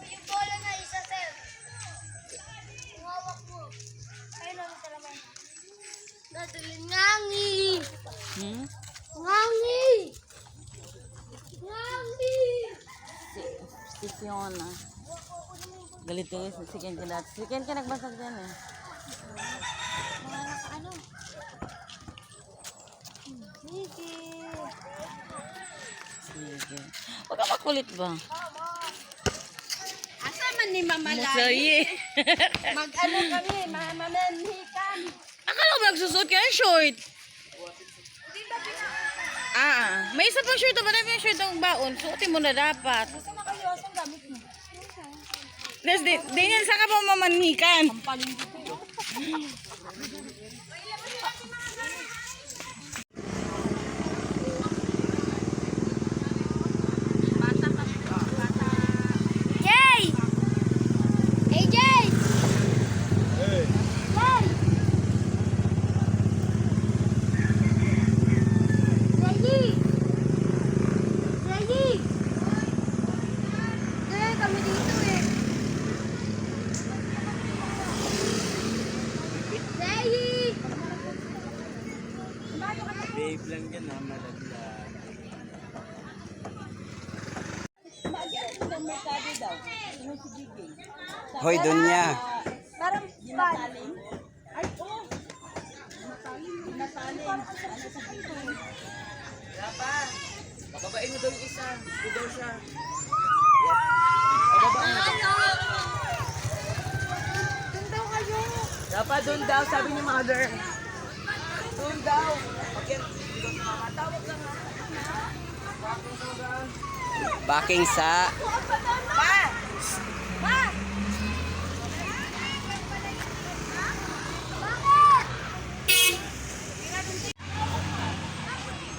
Yung bola na isa, sir. Hawak mo. Ayun lang sa laman. Nadalin ngangi. Ngangi. Ngangi. Si Fiona. Galit ko si Ken ka dati. Si Ken ka nagbasag dyan eh. Mga naka-ano. Sige. Sige. Huwag ka makulit ba? Asa man ni Mama Musayi. Mag-ano kami, mamanhikan. Akala ko magsusuot ka ng short. May isa pang short. Ba't may short ang baon? Suotin mo na dapat. Gusto na kayo, asang gamit mo? Tapos di yan sa ka pa mamanhikan. Jay! Hey, Jay! Jay! Jay! Jay! Jay, kami dito eh. Jay! Babe lang yan ha, malaglag. Hoy, doon niya. Parang bad. Pababain mo daw yung isa. Hindi daw siya. Doon daw kayo. Dapat doon daw, sabi ni mother. Doon daw. Okay. Matawag lang ha. Backing sa... Pa! Pa!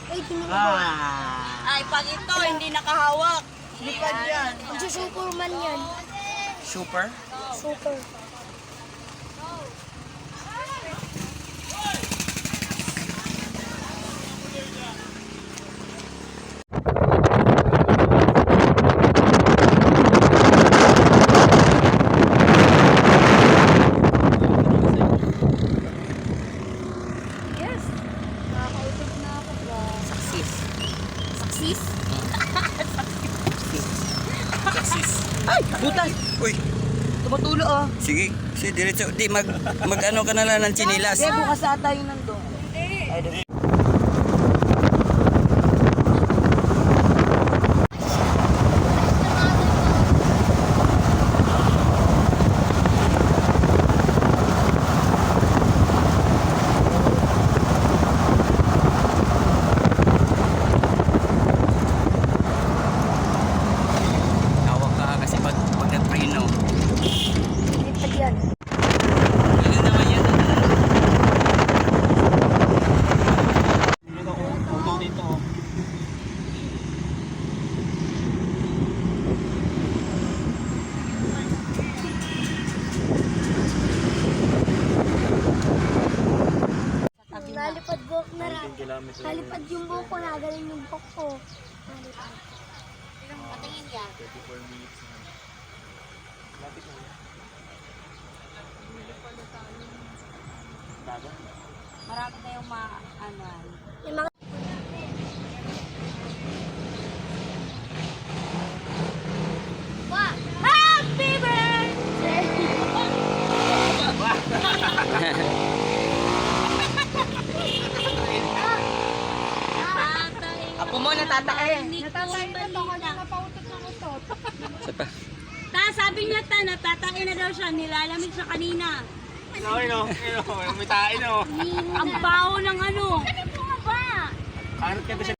Ay, Ay, pag ito, hindi nakahawak. Lipad yan. Superman yan. Super? Super. Yes. Nakakausap na ako ba? Saksis. Saksis? Saksis. Ay, butas. Uy, Tumatulo oh. sige. Sige, diretso. Di, mag-ano ka na lang ng chinilas. Kaya bukas ata yung nandun. Tawag ka kasi pag nag-preno. Lipad yan. Ganun naman yan. Nalipad buhok na rin. Nalipad yung buhok ko, nagaling yung buhok ko. Nalipad. Patingin ka. Marami tayong ma-anuan. Yung mga... Wa! Happy birthday! Ako mo natatae. Natatay na to, kanya napautot ng utot. Isa pa. Sabi niya natatae na daw siya. Nilalamig siya kanina. May tain o. Ang baho ng ano. Ano po nga ba? Karot ka ba siya?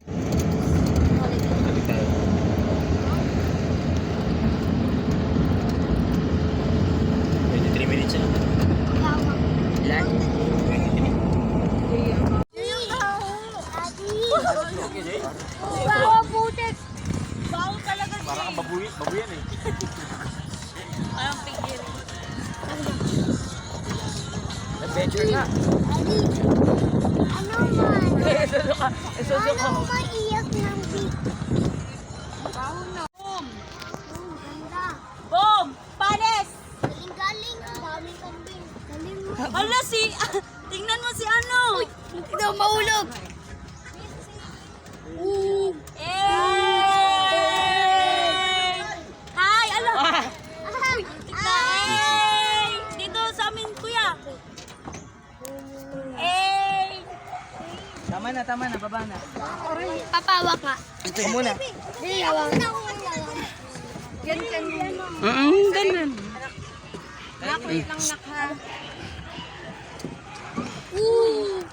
23 minutes na. Ilan? Bawa putik! Baho talaga siya. Parang babuyan eh. Parang pigil. Adventure na. Ano man? Susuka. Ano maiyak ng tama na, baba na. Papawak nga. Ito muna. Hindi, hawak. Ganun.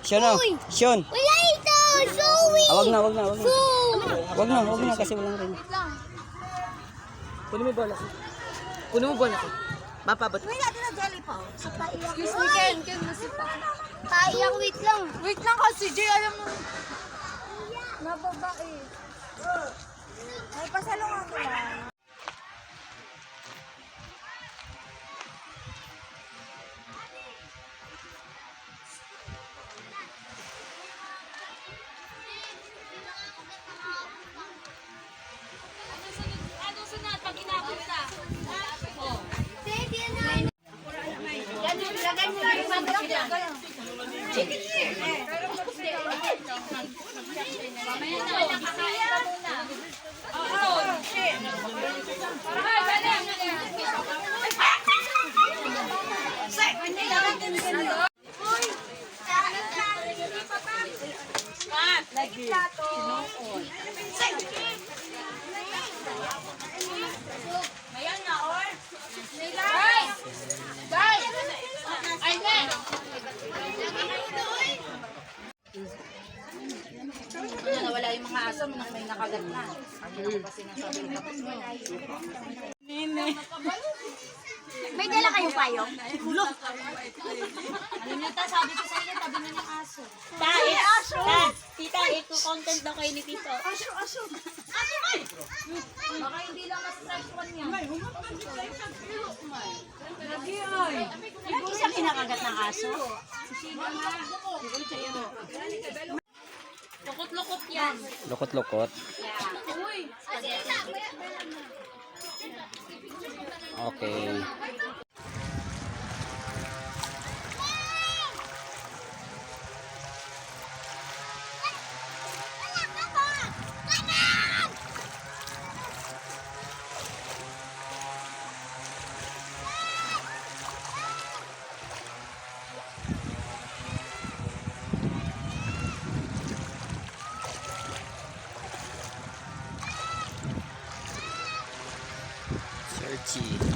Sean, oh. Sean. Wala ito! Zoe! Ah, wag na, wag na, wag na. Zoe! Wag na kasi walang rin. Kunin mo bola ko. Kunin mo bola ko. Mapabot. Excuse me, Ken nasipa. Paiyak, wait lang. Wait lang kasi, Jay, alam mo. Nababae. Ay, pasalungan ko lang. Nawala yung mga aso nang may nakagat na. May dala kayong payong? Alimita, sabi ko sa iyo, tabi na ng aso. Tita, ito-content daw kayo ni Tito. Baka hindi lang na-strike one yan. Hindi siya kinakagat ng aso? Lukot-lukot yan. Lukot-lukot. Okay. Searchy.